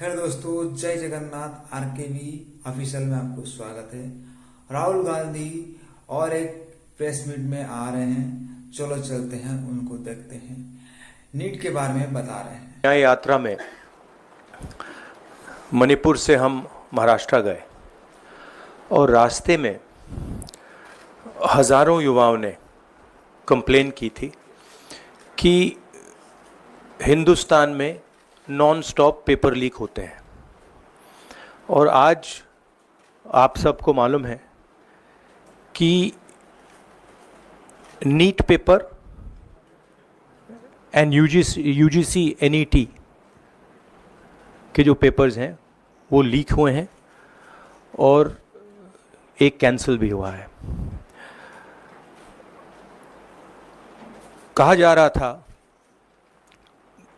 Hello दोस्तों, जय Jagannath. आरकेवी official में आपको स्वागत है। राहुल गांधी और एक प्रेस मीट में आ रहे हैं। चलो चलते हैं, उनको देखते हैं। नीट के बारे में बता रहे हैं। न्याय यात्रा में मणिपुर से हम महाराष्ट्र गए और रास्ते में हजारों युवाओं ने कंप्लेन की थी कि हिंदुस्तान में नॉन स्टॉप पेपर लीक होते हैं। और आज आप सबको मालूम है कि NEET paper and UGC NET के जो पेपर्स हैं वो लीक हुए हैं और एक कैंसिल भी हुआ है। कहा जा रहा था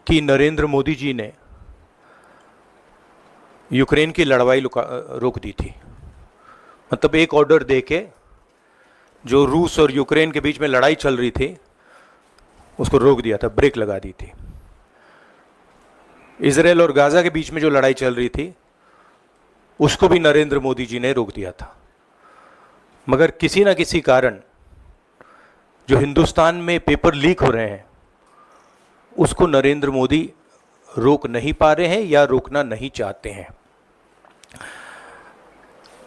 कि नरेंद्र मोदी जी ने यूक्रेन की लड़ाई रोक दी थी। मतलब एक ऑर्डर देके जो रूस और यूक्रेन के बीच में लड़ाई चल रही थी उसको रोक दिया था, ब्रेक लगा दी थी। इजराइल और गाजा के बीच में जो लड़ाई चल रही थी उसको भी नरेंद्र मोदी जी ने रोक दिया था। मगर किसी ना किसी कारण जो हिंदुस्तान में पेपर लीक हो रहे हैं उसको नरेंद्र मोदी रोक नहीं पा रहे हैं या रोकना नहीं चाहते हैं।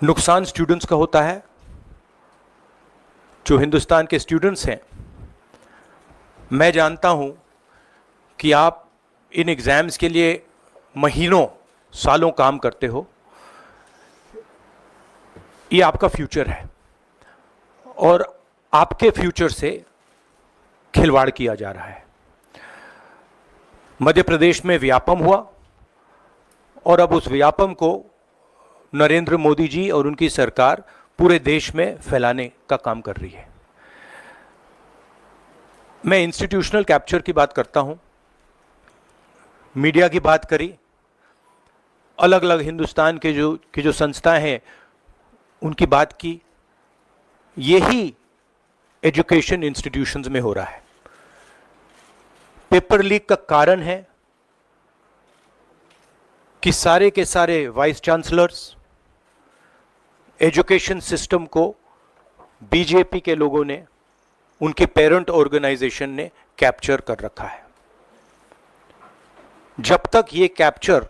नुकसान स्टूडेंट्स का होता है। जो हिंदुस्तान के स्टूडेंट्स हैं, मैं जानता हूं कि आप इन एग्जाम्स के लिए महीनों सालों काम करते हो। ये आपका फ्यूचर है और आपके फ्यूचर से खिलवाड़ किया जा रहा है। मध्य प्रदेश में व्यापम हुआ और अब उस व्यापम को नरेंद्र मोदी जी और उनकी सरकार पूरे देश में फैलाने का काम कर रही है। मैं इंस्टीट्यूशनल कैप्चर की बात करता हूं, मीडिया की बात करी, अलग अलग हिंदुस्तान के जो संस्थाएं हैं उनकी बात की। यही एजुकेशन इंस्टीट्यूशंस में हो रहा है। पेपर लीक का कारण है कि सारे के सारे वाइस चांसलर्स, एजुकेशन सिस्टम को बीजेपी के लोगों ने, उनके पेरेंट ऑर्गेनाइजेशन ने कैप्चर कर रखा है। जब तक ये कैप्चर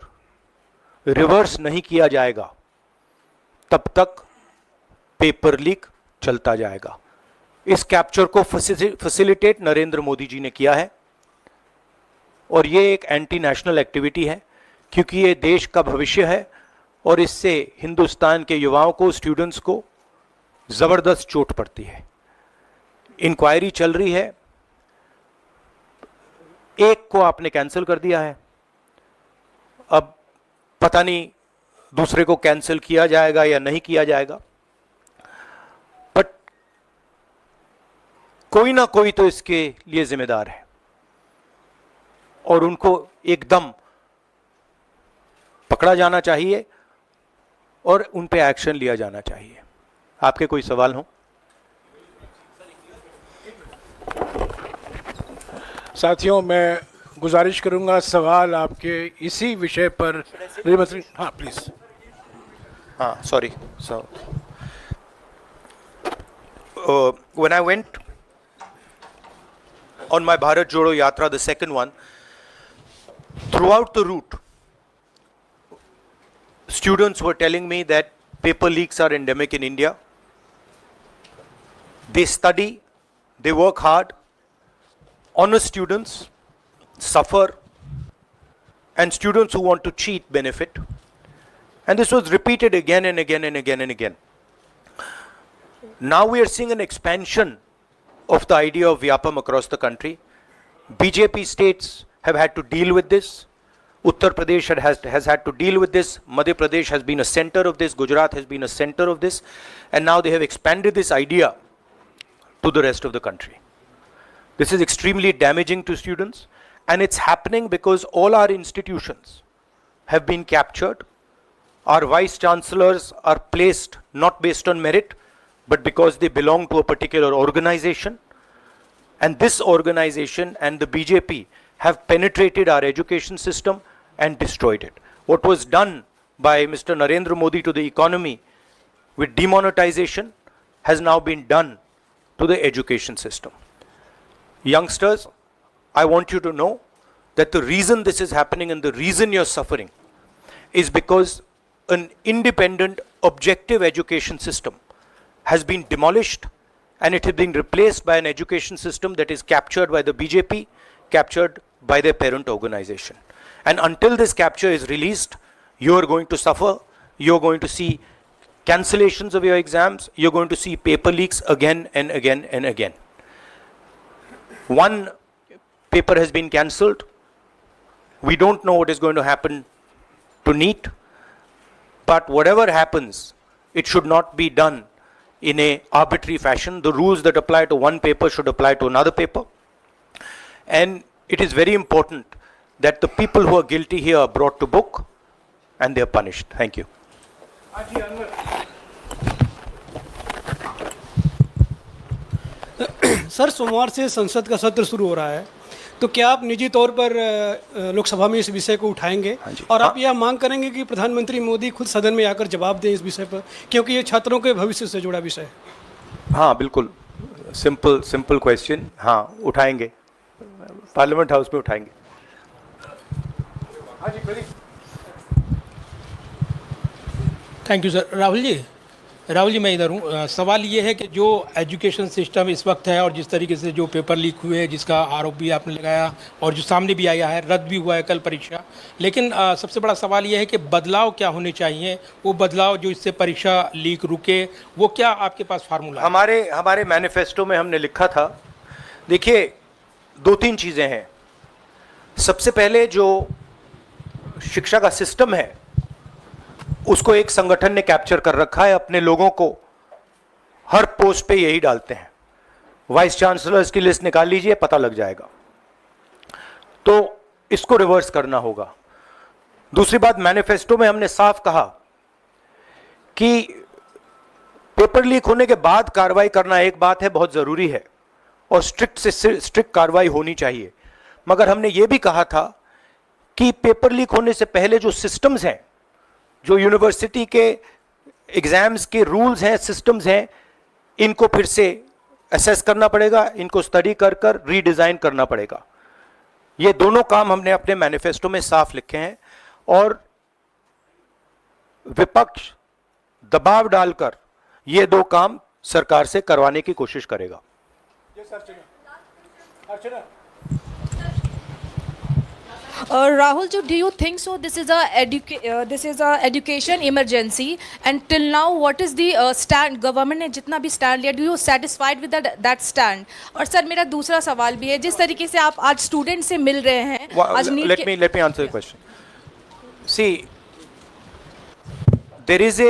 रिवर्स नहीं किया जाएगा तब तक पेपर लीक चलता जाएगा। इस कैप्चर को फैसिलिटेट नरेंद्र मोदी जी ने किया है और ये एक एंटी नेशनल एक्टिविटी है क्योंकि ये देश का भविष्य है और इससे हिंदुस्तान के युवाओं को, स्टूडेंट्स को जबरदस्त चोट पड़ती है। इंक्वायरी चल रही है, एक को आपने कैंसिल कर दिया है, अब पता नहीं दूसरे को कैंसिल किया जाएगा या नहीं किया जाएगा। बट कोई ना कोई तो इसके लिए जिम्मेदार है और उनको एकदम पकड़ा जाना चाहिए और उन पे एक्शन लिया जाना चाहिए। आपके कोई सवाल हो? साथियों, मैं गुजारिश करूंगा सवाल आपके इसी विषय पर। हाँ प्लीज। हाँ, sorry. So, when I went on my Bharat Jodo Yatra, the second one, throughout the route, students were telling me that paper leaks are endemic in India. They study, they work hard, honest students suffer, and students who want to cheat benefit. And this was repeated again and again and again and again. Now we are seeing an expansion of the idea of Vyapam across the country. BJP states have had to deal with this. Uttar Pradesh has had to deal with this. Madhya Pradesh has been a center of this. Gujarat has been a center of this. And now they have expanded this idea to the rest of the country. This is extremely damaging to students, and it's happening because all our institutions have been captured. Our vice chancellors are placed not based on merit, but because they belong to a particular organization. And this organization and the BJP have penetrated our education system and destroyed it. what was done by Mr. Narendra Modi to the economy with demonetization has now been done to the education system. Youngsters, I want you to know that the reason this is happening and the reason you're suffering is because an independent, objective education system has been demolished and it has been replaced by an education system that is captured by the BJP, captured by their parent organization. And until this capture is released, you are going to suffer. You're going to see cancellations of your exams. You're going to see paper leaks again and again and again. One paper has been cancelled. We don't know what is going to happen to NEET. But whatever happens, it should not be done in a arbitrary fashion. The rules that apply to one paper should apply to another paper. And it is very important that the people who are guilty here are brought to book and they are punished. Thank you. Sir, सोमवार से संसद का सत्र शुरू हो रहा है, तो क्या आप निजी तौर पर लोकसभा में इस विषय को उठाएंगे और आप यह मांग करेंगे कि प्रधानमंत्री मोदी खुद सदन में आकर जवाब दें इस विषय पर, क्योंकि ये छात्रों के भविष्य से जुड़ा विषय है? हाँ, बिल्कुल सिंपल क्वेश्चन. हाँ, उठाएंगे, पार्लियामेंट हाउस में उठाएंगे. Thank you sir. Rahul ji मैं इधर हूँ. सवाल ये है कि जो एजुकेशन सिस्टम इस वक्त है और जिस तरीके से जो पेपर लीक हुए हैं, जिसका आरोप भी आपने लगाया और जो सामने भी आया है, रद्द भी हुआ है कल परीक्षा, लेकिन सबसे बड़ा सवाल ये है कि बदलाव क्या होने चाहिए, वो बदलाव जो इससे परीक्षा लीक रुके, वो क्या आपके पास फार्मूला है? हमारे मैनिफेस्टो में हमने लिखा था, देखिए 2-3 चीज़ें हैं. सबसे पहले जो शिक्षा का सिस्टम है उसको एक संगठन ने कैप्चर कर रखा है. अपने लोगों को हर पोस्ट पे यही डालते हैं. वाइस चांसलर्स की लिस्ट निकाल लीजिए, पता लग जाएगा. तो इसको रिवर्स करना होगा. दूसरी बात, मैनिफेस्टो में हमने साफ कहा कि पेपर लीक होने के बाद कार्रवाई करना एक बात है, बहुत जरूरी है और स्ट्रिक्ट से स्ट्रिक्ट कार्रवाई होनी चाहिए. मगर हमने ये भी कहा था कि पेपर लीक होने से पहले जो सिस्टम्स हैं, जो यूनिवर्सिटी के एग्जाम्स के रूल्स हैं, सिस्टम्स हैं, इनको फिर से असेस करना पड़ेगा, इनको स्टडी कर रीडिजाइन करना पड़ेगा. ये दोनों काम हमने अपने मैनिफेस्टो में साफ लिखे हैं और विपक्ष दबाव डालकर ये 2 काम सरकार से करवाने की कोशिश करेगा. Rahul, do you think so? This is a education emergency, and till now, what is the stand? Government ने जितना भी stand लिया, do you satisfied with that stand? और सर मेरा दूसरा सवाल भी है, जिस तरीके से आप आज स्टूडेंट से मिल रहे हैं, आज let me answer the question. See, there is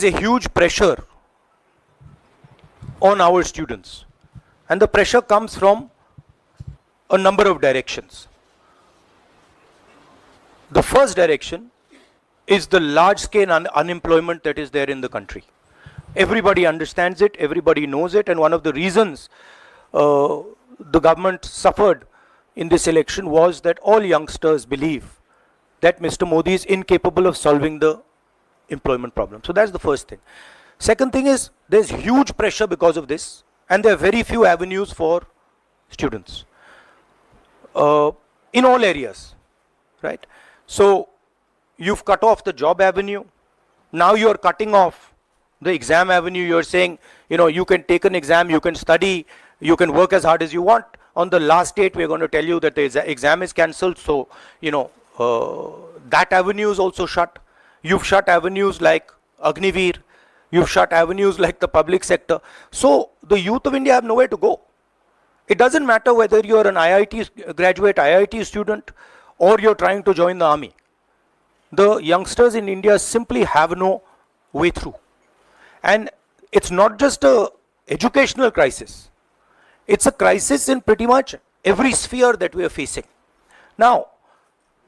a huge pressure on our students, and the pressure comes from a number of directions. The first direction is the large scale unemployment that is there in the country. Everybody understands it, everybody knows it, and one of the reasons the government suffered in this election was that all youngsters believe that Mr. Modi is incapable of solving the employment problem. So that's the first thing. Second thing is there's huge pressure because of this, and there are very few avenues for students. In all areas, right? So you've cut off the job avenue. Now you're cutting off the exam avenue. You're saying, you can take an exam, you can study, you can work as hard as you want. On the last date, we're going to tell you that the exam is cancelled. So, that avenue is also shut. You've shut avenues like Agniveer. You've shut avenues like the public sector. So the youth of India have nowhere to go. It doesn't matter whether you're an IIT graduate, IIT student, or you're trying to join the army. The youngsters in India simply have no way through. And it's not just an educational crisis. It's a crisis in pretty much every sphere that we are facing. Now,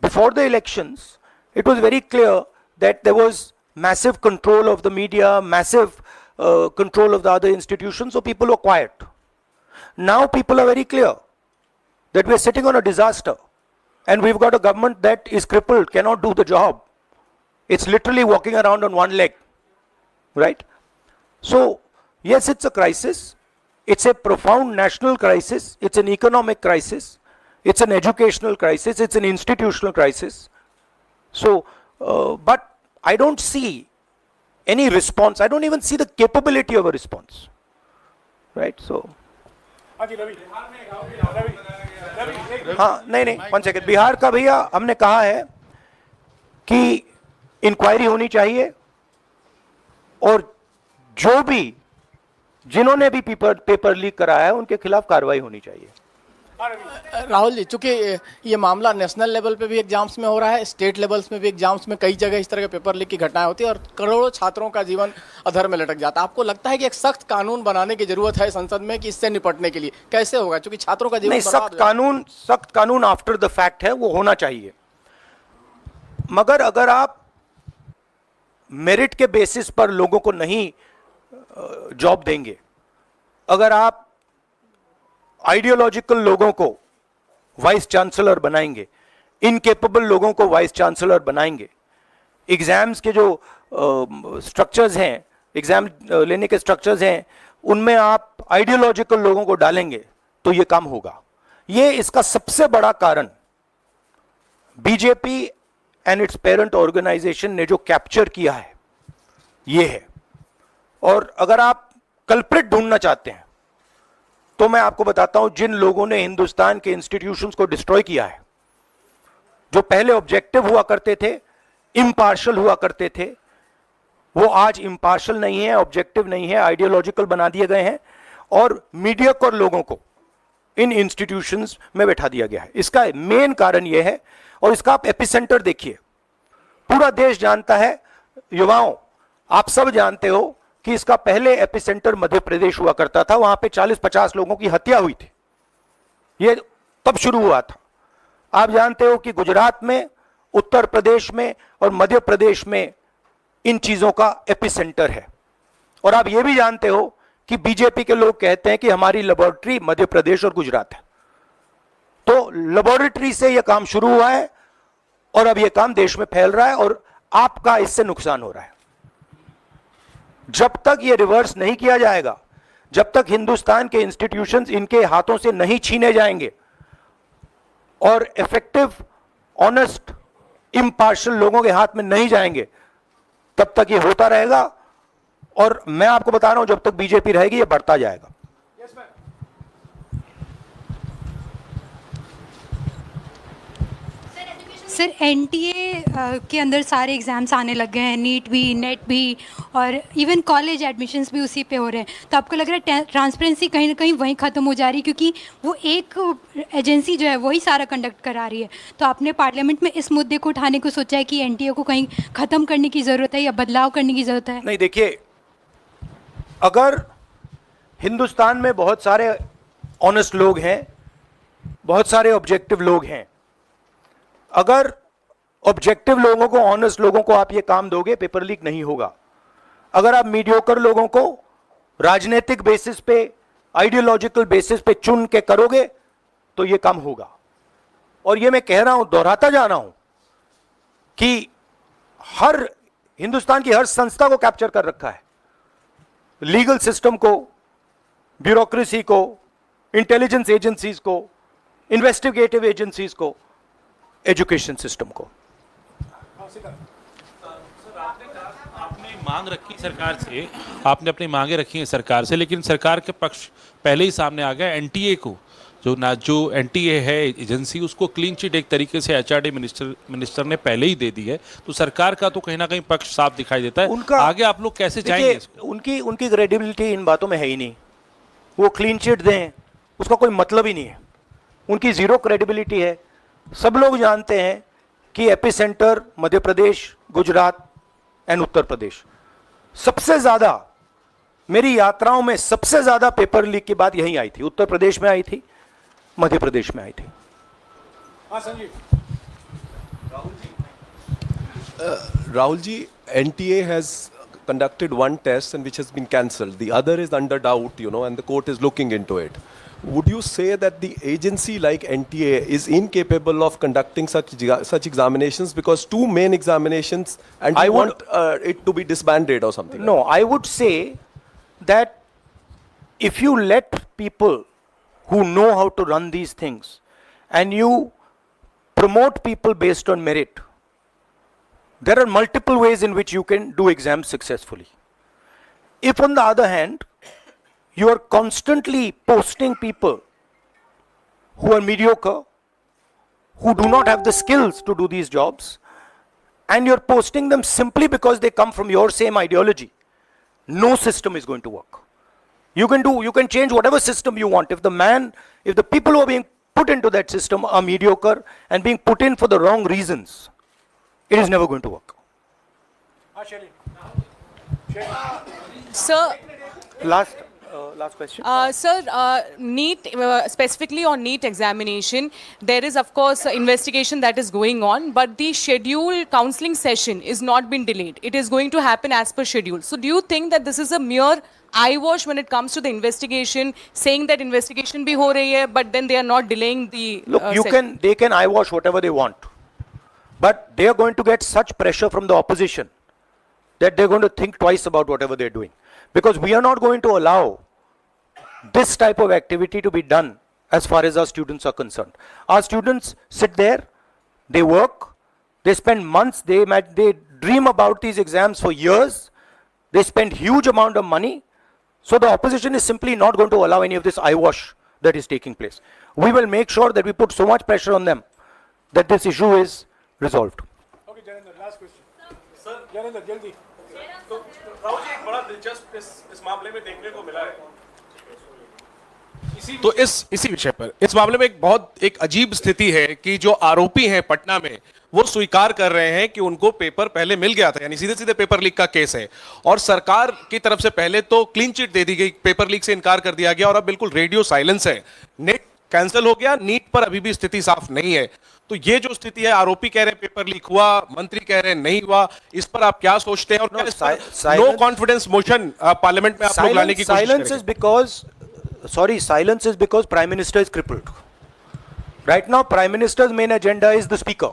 before the elections, it was very clear that there was massive control of the media, massive control of the other institutions, so people were quiet. Now people are very clear that we are sitting on a disaster. and we've got a government that is crippled, cannot do the job. It's literally walking around on one leg, right? So, yes, it's a crisis. It's a profound national crisis. It's an economic crisis. It's an educational crisis. It's an institutional crisis. So, but I don't see any response. I don't even see the capability of a response, right? So, हाँ नहीं, 1 second. Bihar का भैया हमने कहा है कि inquiry होनी चाहिए और जो भी जिन्होंने भी पेपर लीक कराया है उनके खिलाफ कार्रवाई होनी चाहिए. राहुल जी, चूंकि ये मामला नेशनल लेवल पे भी एग्जाम्स में हो रहा है, स्टेट लेवल्स में भी एग्जाम्स में कई जगह इस तरह के पेपर लीक की घटनाएं होती है और करोड़ों छात्रों का जीवन अधर में लटक जाता है. आपको लगता है कि एक सख्त कानून बनाने की जरूरत है संसद में कि इससे निपटने के लिए? कैसे होगा, क्योंकि छात्रों का जीवन नहीं, सख्त कानून आफ्टर द फैक्ट है, वो होना चाहिए. मगर अगर आप मेरिट के बेसिस पर लोगों को नहीं जॉब देंगे, अगर आप आइडियोलॉजिकल लोगों को वाइस चांसलर बनाएंगे, इनकेपेबल लोगों को वाइस चांसलर बनाएंगे, एग्जाम्स के जो स्ट्रक्चर्स हैं, एग्जाम लेने के स्ट्रक्चर्स हैं, उनमें आप आइडियोलॉजिकल लोगों को डालेंगे तो ये काम होगा. ये इसका सबसे बड़ा कारण BJP and its parent organisation ने जो कैप्चर किया है ये है. और अगर आप कल्प्रिट ढूंढना चाहते हैं तो मैं आपको बताता हूं जिन लोगों ने हिंदुस्तान के इंस्टीट्यूशंस को डिस्ट्रॉय किया है, जो पहले ऑब्जेक्टिव हुआ करते थे, इम्पार्शल हुआ करते थे, वो आज इम्पार्शल नहीं है, ऑब्जेक्टिव नहीं है, आइडियोलॉजिकल बना दिए गए हैं और मीडियोकर लोगों को इन इंस्टीट्यूशंस में बैठा दिया गया है. इसका मेन कारण यह है. और इसका आप एपिसेंटर देखिए, पूरा देश जानता है, युवाओं आप सब जानते हो कि इसका पहले एपिसेंटर मध्य प्रदेश हुआ करता था. वहां पे 40-50 लोगों की हत्या हुई थी, ये तब शुरू हुआ था. आप जानते हो कि गुजरात में, उत्तर प्रदेश में और मध्य प्रदेश में इन चीजों का एपिसेंटर है. और आप ये भी जानते हो कि बीजेपी के लोग कहते हैं कि हमारी लेबोरेटरी मध्य प्रदेश और गुजरात है. तो लेबोरेटरी से यह काम शुरू हुआ है और अब यह काम देश में फैल रहा है और आपका इससे नुकसान हो रहा है. जब तक यह रिवर्स नहीं किया जाएगा, जब तक हिंदुस्तान के इंस्टीट्यूशंस इनके हाथों से नहीं छीने जाएंगे और इफेक्टिव, ऑनेस्ट, इम्पार्शियल लोगों के हाथ में नहीं जाएंगे, तब तक ये होता रहेगा. और मैं आपको बता रहा हूं, जब तक बीजेपी रहेगी ये बढ़ता जाएगा. सर, एनटीए के अंदर सारे एग्ज़ाम्स आने लग गए हैं, नीट भी, नेट भी और इवन कॉलेज एडमिशन्स भी उसी पे हो रहे हैं. तो आपको लग रहा है ट्रांसपेरेंसी कहीं ना कहीं वहीं ख़त्म हो जा रही है, क्योंकि वो एक एजेंसी जो है वही सारा कंडक्ट करा रही है. तो आपने पार्लियामेंट में इस मुद्दे को उठाने को सोचा है कि एनटीए को कहीं ख़त्म करने की ज़रूरत है या बदलाव करने की ज़रूरत है? नहीं, देखिए, अगर हिंदुस्तान में बहुत सारे ऑनेस्ट लोग हैं, बहुत सारे ऑब्जेक्टिव लोग हैं, अगर ऑब्जेक्टिव लोगों को, ऑनेस्ट लोगों को आप ये काम दोगे, पेपर लीक नहीं होगा. अगर आप मीडियोकर लोगों को राजनीतिक बेसिस पे, आइडियोलॉजिकल बेसिस पे चुन के करोगे तो ये काम होगा. और ये मैं कह रहा हूं, दोहराता जा रहा हूं कि हर हिंदुस्तान की हर संस्था को कैप्चर कर रखा है, लीगल सिस्टम को, ब्यूरोक्रेसी को, इंटेलिजेंस एजेंसीज को, इन्वेस्टिगेटिव एजेंसीज को, एजुकेशन सिस्टम को. आपने मांग रखी सरकार से, आपने अपनी मांगे रखी हैं सरकार से, लेकिन सरकार के पक्ष पहले ही सामने आ गया. एनटीए को जो एनटीए है एजेंसी, उसको क्लीन चिट एक तरीके से एचआरडी मिनिस्टर ने पहले ही दे दी है. तो सरकार का तो कहीं ना कहीं पक्ष साफ दिखाई देता है. आगे आप लोग कैसे जाएंगे? उनकी क्रेडिबिलिटी इन बातों में है ही नहीं. वो क्लीन चिट दें उसका कोई मतलब ही नहीं है. उनकी जीरो क्रेडिबिलिटी है. सब लोग जानते हैं कि एपिसेंटर मध्य प्रदेश, गुजरात एंड उत्तर प्रदेश. सबसे ज्यादा मेरी यात्राओं में सबसे ज्यादा पेपर लीक की बात यहीं आई थी. उत्तर प्रदेश में आई थी, मध्य प्रदेश में आई थी. Rahul ji, NTA has conducted one test and which has been cancelled. The other is under doubt, and the court is looking into it. would you say that the agency like NTA is incapable of conducting such examinations, because two main examinations, and I you would- want it to be disbanded or something? No, I would say that if you let people who know how to run these things and you promote people based on merit, there are multiple ways in which you can do exams successfully. If on the other hand, you are constantly posting people who are mediocre, who do not have the skills to do these jobs, and you're posting them simply because they come from your same ideology, no system is going to work. You can change whatever system you want. If the people who are being put into that system are mediocre and being put in for the wrong reasons, it is never going to work. Sir, Last question. Sir, NEET, specifically on NEET examination, there is of course investigation that is going on, but the scheduled counseling session is not been delayed. It is going to happen as per schedule. So do you think that this is a mere eyewash when it comes to the investigation, saying that investigation bhi ho rahi hai, but then they are not delaying the Look, they can eyewash whatever they want, but they are going to get such pressure from the opposition that they're going to think twice about whatever they're doing. Because we are not going to allow this type of activity to be done as far as our students are concerned. Our students sit there, they work, they spend months, they dream about these exams for years, they spend huge amount of money. So the opposition is simply not going to allow any of this eyewash that is taking place. We will make sure that we put so much pressure on them that this issue is resolved. Okay, Janendra, last question. Sir, Janendra, जल्दी. तो राहुल जी, एक बड़ा दिलचस्प इस मामले में देखने को मिला है. तो इसी विषय पर इस मामले में एक अजीब स्थिति है कि जो आरोपी हैं पटना में, वो स्वीकार कर रहे हैं कि उनको पेपर पहले मिल गया था, यानी सीधे सीधे पेपर लीक का केस है। और सरकार की तरफ से पहले तो क्लीन चिट दे दी गई, पेपर लीक से इनकार कर दिया गया और अब बिल्कुल रेडियो साइलेंस है। नेट कैंसिल हो गया, नीट पर अभी भी स्थिति साफ नहीं है। तो ये जो स्थिति है, आरोपी कह रहे हैं पेपर लीक हुआ, मंत्री कह रहे हैं नहीं हुआ, इस पर आप क्या सोचते हैं? और क्या इस पर नो कॉन्फिडेंस मोशन पार्लियामेंट में आप लोग लाने की कोशिश करेंगे? Silence is because Prime Minister is crippled. Right now, Prime Minister's main agenda is the Speaker.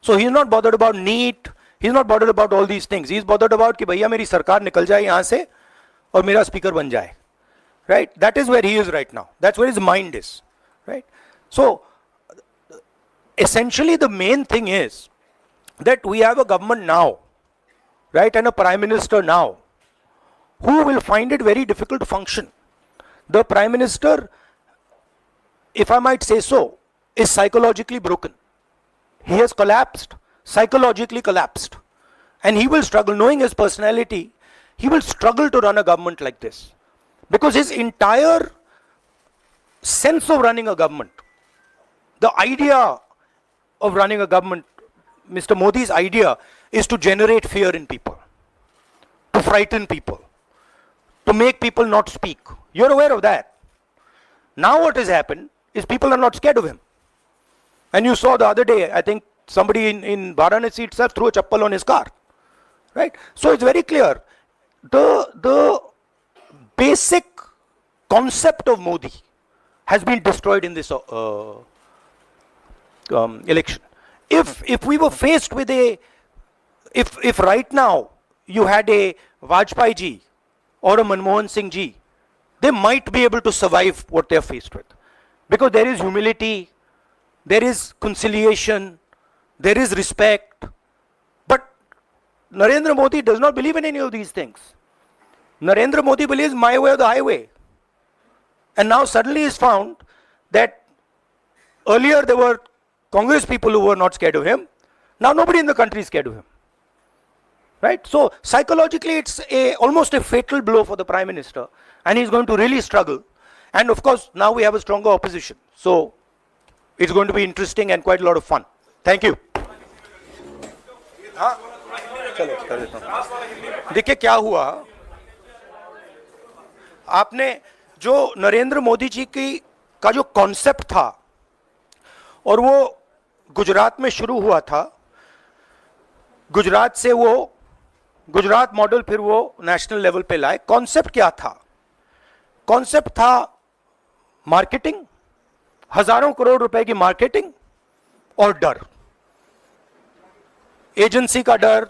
So he is not bothered about NEET, he is not bothered about all these things. He is bothered about कि भैया मेरी सरकार निकल जाए यहाँ से और मेरा speaker बन जाए. Right? That is where he is right now. That's where his mind is. Right? So, essentially the main thing is that we have a government now, right, and a Prime Minister now, who will find it very difficult to function. The Prime Minister, if I might say so, is psychologically broken. He has collapsed, psychologically collapsed. And he will struggle, knowing his personality, he will struggle to run a government like this. Because his entire sense of running a government, the idea of running a government, Mr. Modi's idea is to generate fear in people, to frighten people, to make people not speak. You're aware of that. Now what has happened is people are not scared of him. And you saw the other day, I think somebody in Varanasi itself threw a chappal on his car. Right? So it's very clear. The basic concept of Modi has been destroyed in this election. If we were faced with if right now you had a Vajpayee ji or a Manmohan Singh ji, they might be able to survive what they are faced with. Because there is humility, there is conciliation, there is respect. But Narendra Modi does not believe in any of these things. Narendra Modi believes my way or the highway. And now suddenly is found that earlier there were Congress people who were not scared of him. Now nobody in the country is scared of him. Right? So psychologically it's almost a fatal blow for the Prime Minister, and he's going to really struggle. And of course now we have a stronger opposition. So it's going to be interesting and quite a lot of fun. Thank you. देखिए क्या हुआ, आपने जो नरेंद्र मोदी जी का जो concept था और वो गुजरात में शुरू हुआ था, गुजरात से वो गुजरात मॉडल फिर वो नेशनल लेवल पे लाए। कॉन्सेप्ट क्या था? कॉन्सेप्ट था मार्केटिंग, हजारों करोड़ रुपए की मार्केटिंग और डर, एजेंसी का डर,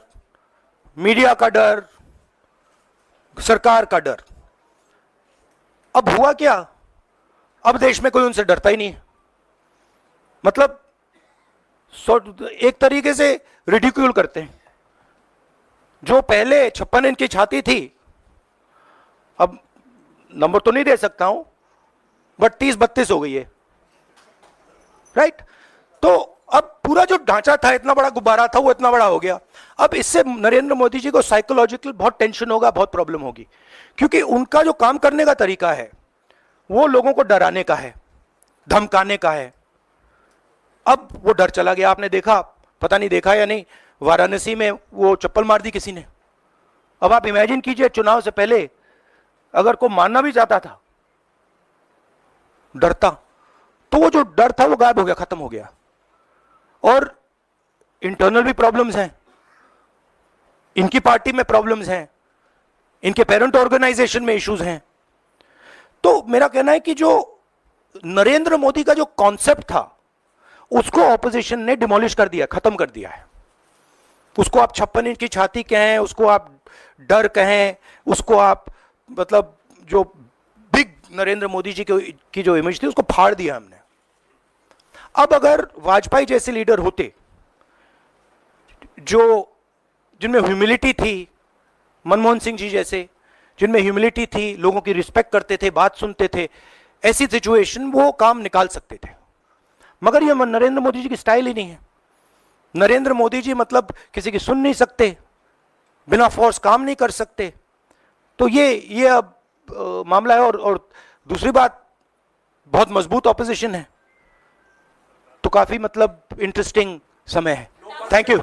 मीडिया का डर, सरकार का डर। अब हुआ क्या, अब देश में कोई उनसे डरता ही नहीं है। मतलब एक तरीके से रिडिक्यूल करते हैं। जो पहले 56 इंच की छाती थी, अब नंबर तो नहीं दे सकता हूं, बट 30-32 हो गई है, राइट? तो अब पूरा जो ढांचा था, इतना बड़ा गुब्बारा था, वो इतना बड़ा हो गया। अब इससे नरेंद्र मोदी जी को साइकोलॉजिकल बहुत टेंशन होगा, बहुत प्रॉब्लम होगी, क्योंकि उनका जो काम करने का तरीका है वो लोगों को डराने का है, धमकाने का है। अब वो डर चला गया। आपने देखा, पता नहीं देखा या नहीं, वाराणसी में वो चप्पल मार दी किसी ने। अब आप इमेजिन कीजिए, चुनाव से पहले अगर कोई मारना भी चाहता था, डरता, तो वो जो डर था वो गायब हो गया, खत्म हो गया। और इंटरनल भी प्रॉब्लम्स हैं, इनकी पार्टी में प्रॉब्लम्स हैं, इनके पेरेंट ऑर्गेनाइजेशन में इश्यूज हैं। तो मेरा कहना है कि जो नरेंद्र मोदी का जो कॉन्सेप्ट था, उसको ऑपोजिशन ने डिमोलिश कर दिया, खत्म कर दिया है। उसको आप 56 इंच की छाती कहें, उसको आप डर कहें, उसको आप मतलब जो बिग नरेंद्र मोदी जी की जो इमेज थी, उसको फाड़ दिया हमने। अब अगर वाजपेयी जैसे लीडर होते, जो जिनमें ह्यूमिलिटी थी, मनमोहन सिंह जी जैसे, जिनमें ह्यूमिलिटी थी, लोगों की रिस्पेक्ट करते थे, बात सुनते थे, ऐसी सिचुएशन वो काम निकाल सकते थे। मगर ये नरेंद्र मोदी जी की स्टाइल ही नहीं है। नरेंद्र मोदी जी मतलब किसी की सुन नहीं सकते, बिना फोर्स काम नहीं कर सकते। तो ये अब मामला है। और दूसरी बात, बहुत मजबूत ऑपोजिशन है, तो काफी मतलब इंटरेस्टिंग समय है। Thank you.